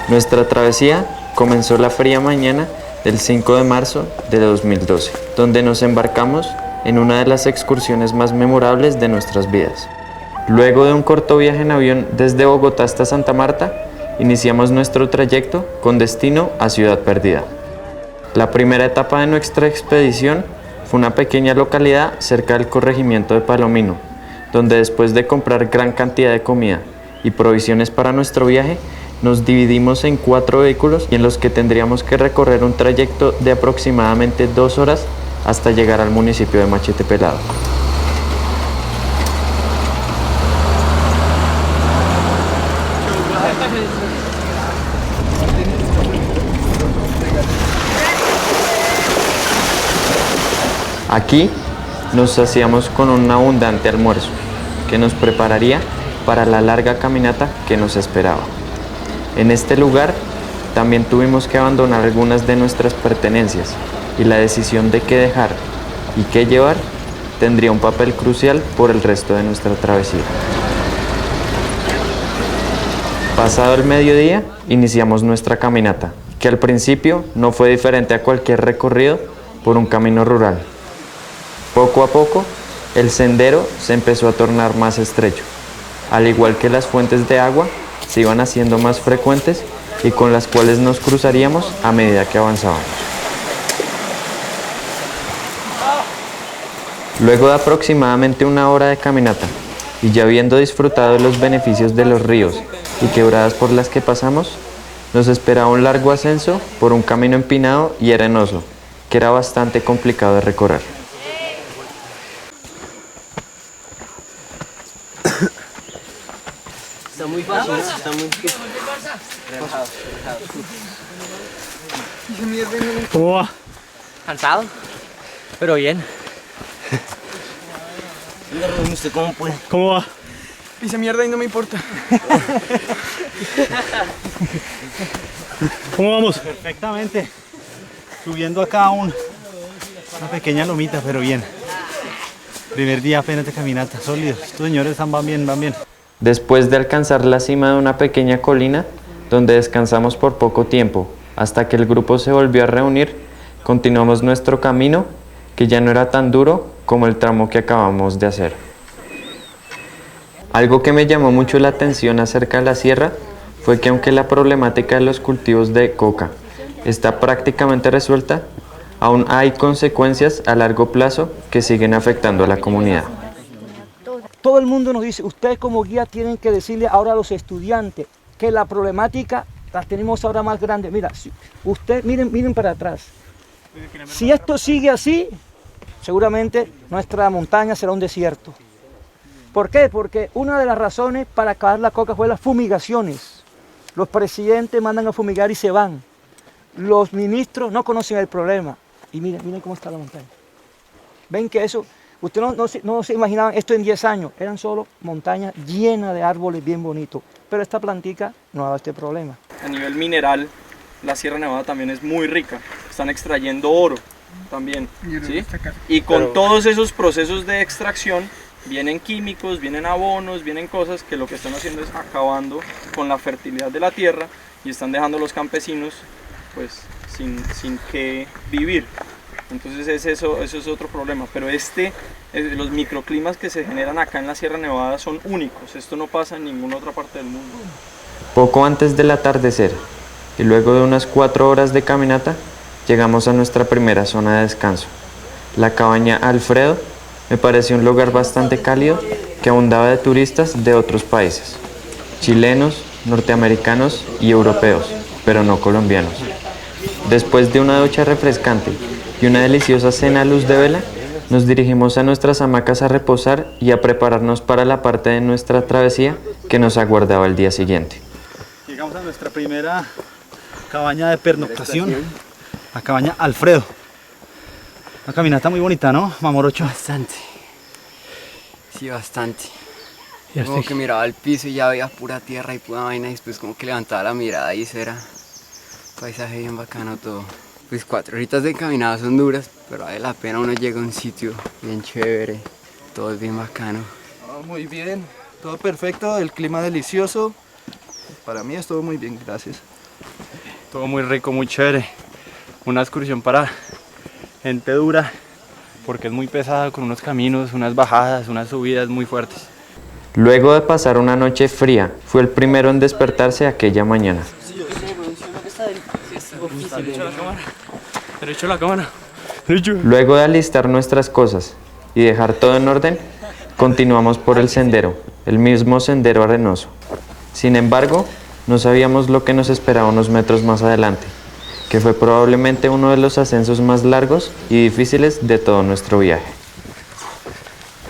Nuestra travesía comenzó la fría mañana del 5 de marzo de 2012, donde nos embarcamos en una de las excursiones más memorables de nuestras vidas. Luego de un corto viaje en avión desde Bogotá hasta Santa Marta, iniciamos nuestro trayecto con destino a Ciudad Perdida. La primera etapa de nuestra expedición fue una pequeña localidad cerca del corregimiento de Palomino, donde después de comprar gran cantidad de comida y provisiones para nuestro viaje, nos dividimos en 4 vehículos y en los que tendríamos que recorrer un trayecto de aproximadamente 2 horas hasta llegar al municipio de Machete Pelado. Aquí nos saciamos con un abundante almuerzo que nos prepararía para la larga caminata que nos esperaba. En este lugar también tuvimos que abandonar algunas de nuestras pertenencias y la decisión de qué dejar y qué llevar tendría un papel crucial por el resto de nuestra travesía. Pasado el mediodía, iniciamos nuestra caminata, que al principio no fue diferente a cualquier recorrido por un camino rural. Poco a poco, el sendero se empezó a tornar más estrecho, al igual que las fuentes de agua se iban haciendo más frecuentes y con las cuales nos cruzaríamos a medida que avanzábamos. Luego de aproximadamente una hora de caminata, y ya habiendo disfrutado de los beneficios de los ríos y quebradas por las que pasamos, nos esperaba un largo ascenso por un camino empinado y arenoso, que era bastante complicado de recorrer. Está muy fácil, está muy relajado. ¿Cómo va? Cansado, pero bien. ¿Usted cómo puede? ¿Cómo va? Pisa mierda y no me importa. ¿Cómo vamos? Perfectamente. Subiendo acá una pequeña lomita, pero bien. Primer día apenas de caminata, sólidos. Estos señores van bien, van bien. Después de alcanzar la cima de una pequeña colina, donde descansamos por poco tiempo, hasta que el grupo se volvió a reunir, continuamos nuestro camino, que ya no era tan duro como el tramo que acabamos de hacer. Algo que me llamó mucho la atención acerca de la sierra fue que aunque la problemática de los cultivos de coca está prácticamente resuelta, aún hay consecuencias a largo plazo que siguen afectando a la comunidad. Todo el mundo nos dice, ustedes como guía tienen que decirle ahora a los estudiantes que la problemática la tenemos ahora más grande. Mira, ustedes miren para atrás. Si esto sigue así, seguramente nuestra montaña será un desierto. ¿Por qué? Porque una de las razones para acabar la coca fue las fumigaciones. Los presidentes mandan a fumigar y se van. Los ministros no conocen el problema. Y miren cómo está la montaña. Ven que eso... Ustedes no se imaginaban esto en 10 años, eran solo montañas llenas de árboles bien bonitos, pero esta plantica no daba este problema. A nivel mineral, la Sierra Nevada también es muy rica, están extrayendo oro también, ¿sí? Y con todos esos procesos de extracción, vienen químicos, vienen abonos, vienen cosas que lo que están haciendo es acabando con la fertilidad de la tierra y están dejando a los campesinos pues sin qué vivir. Entonces eso es otro problema, pero los microclimas que se generan acá en la Sierra Nevada son únicos, esto no pasa en ninguna otra parte del mundo. Poco antes del atardecer, y luego de unas 4 horas de caminata, llegamos a nuestra primera zona de descanso. La cabaña Alfredo me pareció un lugar bastante cálido que abundaba de turistas de otros países, chilenos, norteamericanos y europeos, pero no colombianos. Después de una ducha refrescante y una deliciosa cena a luz de vela, nos dirigimos a nuestras hamacas a reposar y a prepararnos para la parte de nuestra travesía que nos aguardaba el día siguiente. Llegamos a nuestra primera cabaña de pernoctación, la cabaña Alfredo. Una caminata muy bonita, ¿no, Mamorocho? Bastante. Sí, bastante. Ya Como estoy. que miraba al piso y ya veía pura tierra y pura vaina y después como que levantaba la mirada y eso era paisaje bien bacano todo. Pues 4 horitas de caminada son duras, pero vale la pena, uno llega a un sitio bien chévere, todo es bien bacano. Muy bien, todo perfecto, el clima delicioso. Para mí es todo muy bien, gracias. Todo muy rico, muy chévere. Una excursión para gente dura, porque es muy pesada, con unos caminos, unas bajadas, unas subidas muy fuertes. Luego de pasar una noche fría, fue el primero en despertarse aquella mañana. Derecho a la cámara. Luego de alistar nuestras cosas y dejar todo en orden, continuamos por el sendero, el mismo sendero arenoso. Sin embargo, no sabíamos lo que nos esperaba unos metros más adelante, que fue probablemente uno de los ascensos más largos y difíciles de todo nuestro viaje.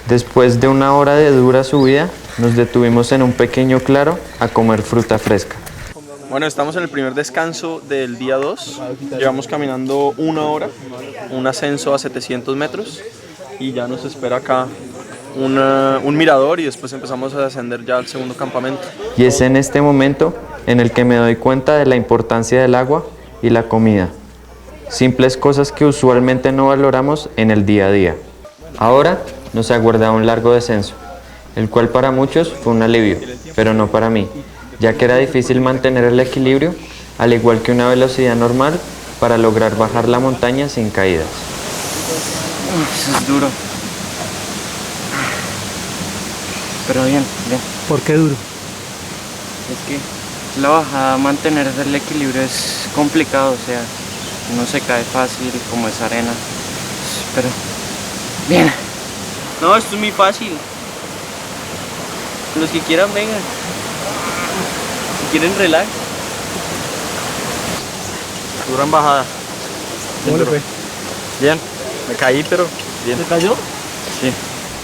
Después de una hora de dura subida, nos detuvimos en un pequeño claro a comer fruta fresca. Bueno, estamos en el primer descanso del día 2. Llevamos caminando 1 hora, un ascenso a 700 metros y ya nos espera acá un mirador y después empezamos a descender ya al segundo campamento. Y es en este momento en el que me doy cuenta de la importancia del agua y la comida. Simples cosas que usualmente no valoramos en el día a día. Ahora nos aguarda un largo descenso, el cual para muchos fue un alivio, pero no para mí, ya que era difícil mantener el equilibrio, al igual que una velocidad normal, para lograr bajar la montaña sin caídas. Eso es duro. Pero bien, bien. ¿Por qué duro? Es que la bajada, mantener el equilibrio es complicado, o sea, uno se cae fácil como es arena. Pero, bien. No, esto es muy fácil. Los que quieran vengan. Si quieren relax. Dura en bajada. ¿Cómo le fue? Bien, me caí pero bien. ¿Se cayó? Sí.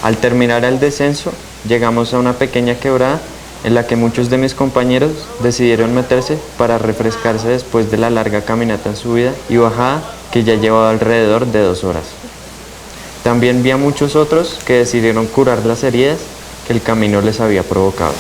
Al terminar el descenso, llegamos a una pequeña quebrada en la que muchos de mis compañeros decidieron meterse para refrescarse después de la larga caminata en subida y bajada que ya llevaba alrededor de 2 horas. También vi a muchos otros que decidieron curar las heridas que el camino les había provocado.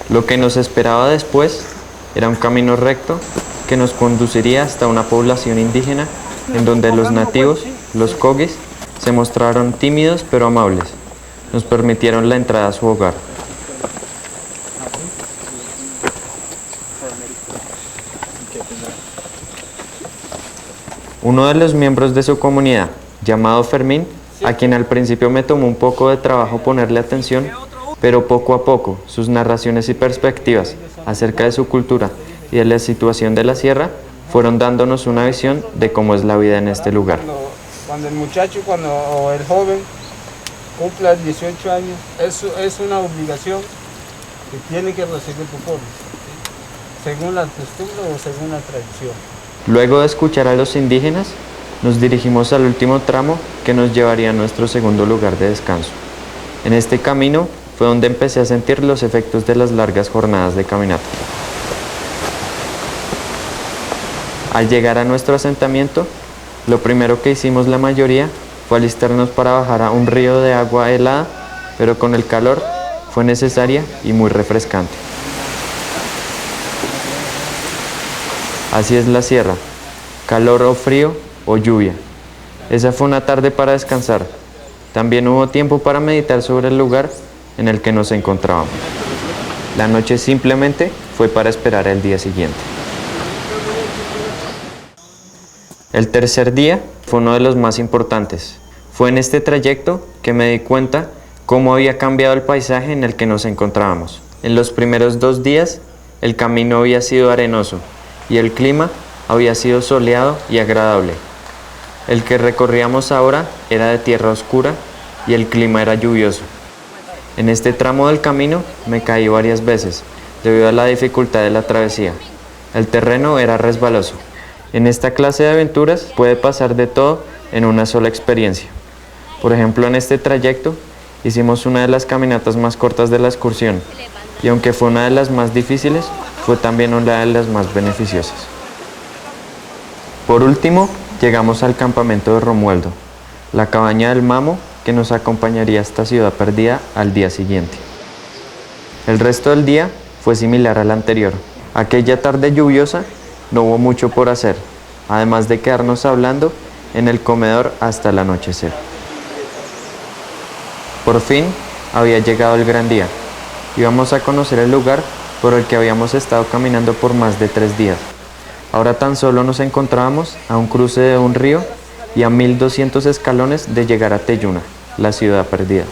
Lo que nos esperaba después era un camino recto que nos conduciría hasta una población indígena en donde los nativos, los Kogis, se mostraron tímidos pero amables. Nos permitieron la entrada a su hogar. Uno de los miembros de su comunidad, llamado Fermín, a quien al principio me tomó un poco de trabajo ponerle atención, pero poco a poco sus narraciones y perspectivas acerca de su cultura y de la situación de la sierra fueron dándonos una visión de cómo es la vida en este lugar. Cuando el muchacho o el joven cumpla 18 años, eso es una obligación que tiene que recibir tu pueblo, según la costumbre o según la tradición. Luego de escuchar a los indígenas, nos dirigimos al último tramo que nos llevaría a nuestro segundo lugar de descanso. En este camino fue donde empecé a sentir los efectos de las largas jornadas de caminata. Al llegar a nuestro asentamiento, lo primero que hicimos la mayoría fue alistarnos para bajar a un río de agua helada, pero con el calor fue necesaria y muy refrescante. Así es la sierra, calor o frío o lluvia. Esa fue una tarde para descansar. También hubo tiempo para meditar sobre el lugar en el que nos encontrábamos. La noche simplemente fue para esperar el día siguiente. El tercer día fue uno de los más importantes. Fue en este trayecto que me di cuenta cómo había cambiado el paisaje en el que nos encontrábamos. En los primeros 2 días, el camino había sido arenoso y el clima había sido soleado y agradable. El que recorríamos ahora era de tierra oscura y el clima era lluvioso. En este tramo del camino me caí varias veces debido a la dificultad de la travesía. El terreno era resbaloso. En esta clase de aventuras puede pasar de todo en una sola experiencia. Por ejemplo, en este trayecto hicimos una de las caminatas más cortas de la excursión y aunque fue una de las más difíciles, fue también una de las más beneficiosas. Por último, llegamos al campamento de Romualdo, la cabaña del Mamo que nos acompañaría hasta Ciudad Perdida al día siguiente. El resto del día fue similar al anterior. Aquella tarde lluviosa no hubo mucho por hacer, además de quedarnos hablando en el comedor hasta el anochecer. Por fin había llegado el gran día. Íbamos a conocer el lugar por el que habíamos estado caminando por más de 3 días. Ahora tan solo nos encontrábamos a un cruce de un río y a 1200 escalones de llegar a Teyuna, la ciudad perdida.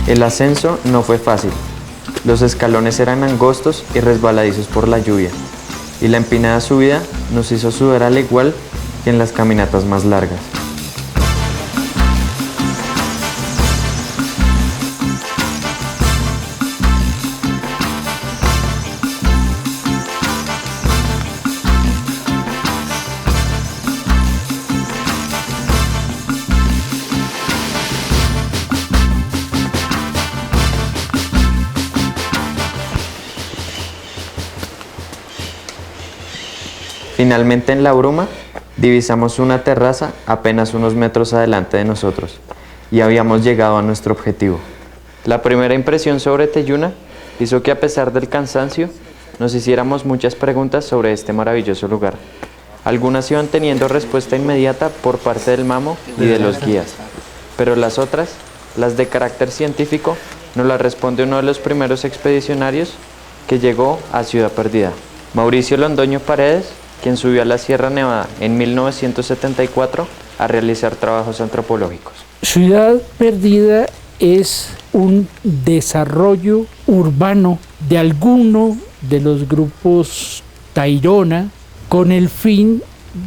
El ascenso no fue fácil. Los escalones eran angostos y resbaladizos por la lluvia, y la empinada subida nos hizo sudar al igual que en las caminatas más largas. Finalmente, en la bruma, divisamos una terraza apenas unos metros adelante de nosotros y habíamos llegado a nuestro objetivo. La primera impresión sobre Teyuna hizo que, a pesar del cansancio, nos hiciéramos muchas preguntas sobre este maravilloso lugar. Algunas iban teniendo respuesta inmediata por parte del mamo y de los guías, pero las otras, las de carácter científico, nos las responde uno de los primeros expedicionarios que llegó a Ciudad Perdida, Mauricio Londoño Paredes, quien subió a la Sierra Nevada en 1974 a realizar trabajos antropológicos. Ciudad Perdida es un desarrollo urbano de alguno de los grupos Tairona con el fin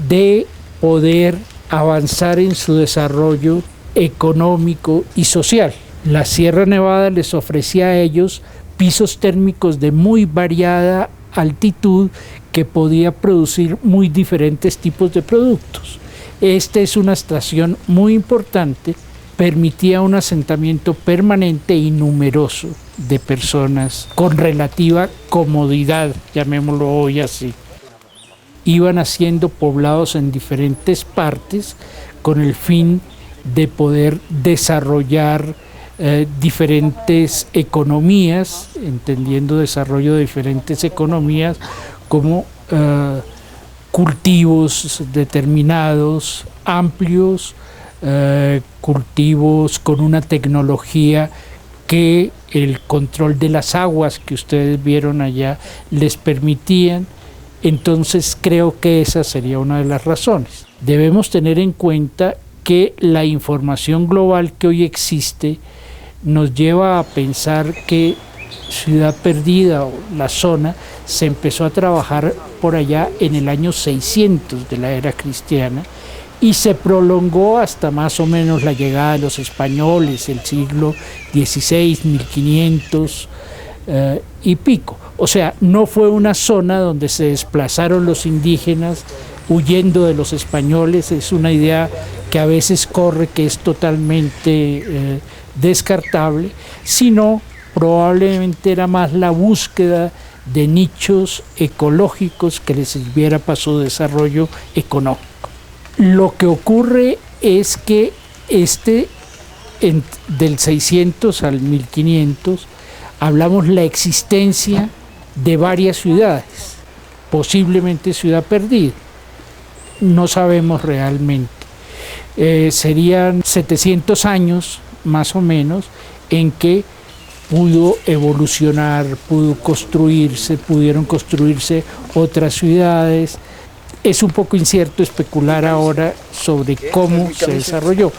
de poder avanzar en su desarrollo económico y social. La Sierra Nevada les ofrecía a ellos pisos térmicos de muy variada altitud que podía producir muy diferentes tipos de productos. Esta es una estación muy importante, permitía un asentamiento permanente y numeroso de personas con relativa comodidad, llamémoslo hoy así. Iban haciendo poblados en diferentes partes con el fin de poder desarrollar diferentes economías, entendiendo desarrollo de diferentes economías como cultivos determinados, amplios, cultivos con una tecnología que el control de las aguas que ustedes vieron allá les permitían. Entonces creo que esa sería una de las razones. Debemos tener en cuenta que la información global que hoy existe nos lleva a pensar que Ciudad Perdida o la zona se empezó a trabajar por allá en el año 600 de la era cristiana y se prolongó hasta más o menos la llegada de los españoles, el siglo XVI, 1500 y pico. O sea, no fue una zona donde se desplazaron los indígenas huyendo de los españoles. Es una idea que a veces corre, que es totalmente descartable, sino probablemente era más la búsqueda de nichos ecológicos que les sirviera para su desarrollo económico. Lo que ocurre es que del 600 al 1500 hablamos la existencia de varias ciudades, posiblemente Ciudad Perdida, no sabemos realmente. Serían 700 años más o menos en que pudo evolucionar, pudieron construirse otras ciudades. Es un poco incierto especular ahora sobre cómo se desarrolló.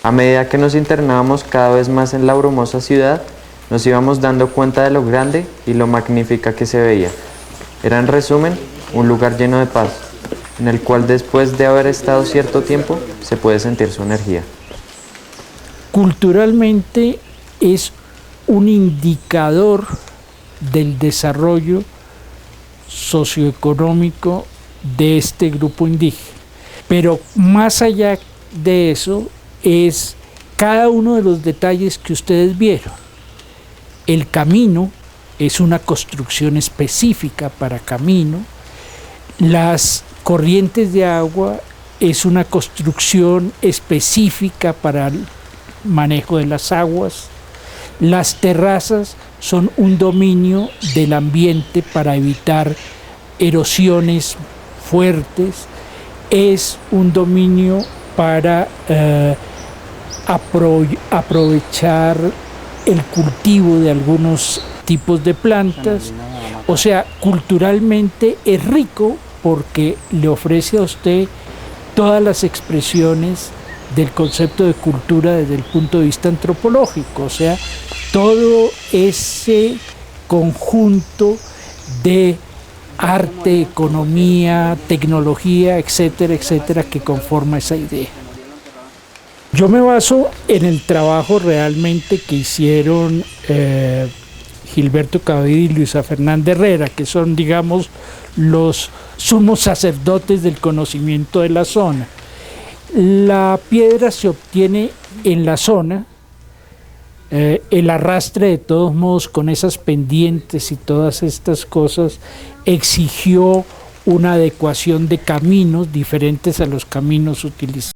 A medida que nos internábamos cada vez más en la brumosa ciudad, nos íbamos dando cuenta de lo grande y lo magnífica que se veía. Era, en resumen, un lugar lleno de paz, en el cual, después de haber estado cierto tiempo, se puede sentir su energía. Culturalmente es un indicador del desarrollo socioeconómico de este grupo indígena. Pero más allá de eso es cada uno de los detalles que ustedes vieron. El camino es una construcción específica para camino. Las corrientes de agua es una construcción específica para el manejo de las aguas. Las terrazas son un dominio del ambiente para evitar erosiones fuertes. Es un dominio para aprovechar el cultivo de algunos tipos de plantas. O sea, culturalmente es rico porque le ofrece a usted todas las expresiones del concepto de cultura desde el punto de vista antropológico, o sea, todo ese conjunto de arte, economía, tecnología, etcétera, etcétera, que conforma esa idea. Yo me baso en el trabajo realmente que hicieron Gilberto Cadavid y Luisa Fernanda Herrera, que son, digamos, los sumos sacerdotes del conocimiento de la zona. La piedra se obtiene en la zona, el arrastre de todos modos con esas pendientes y todas estas cosas exigió una adecuación de caminos diferentes a los caminos utilizados.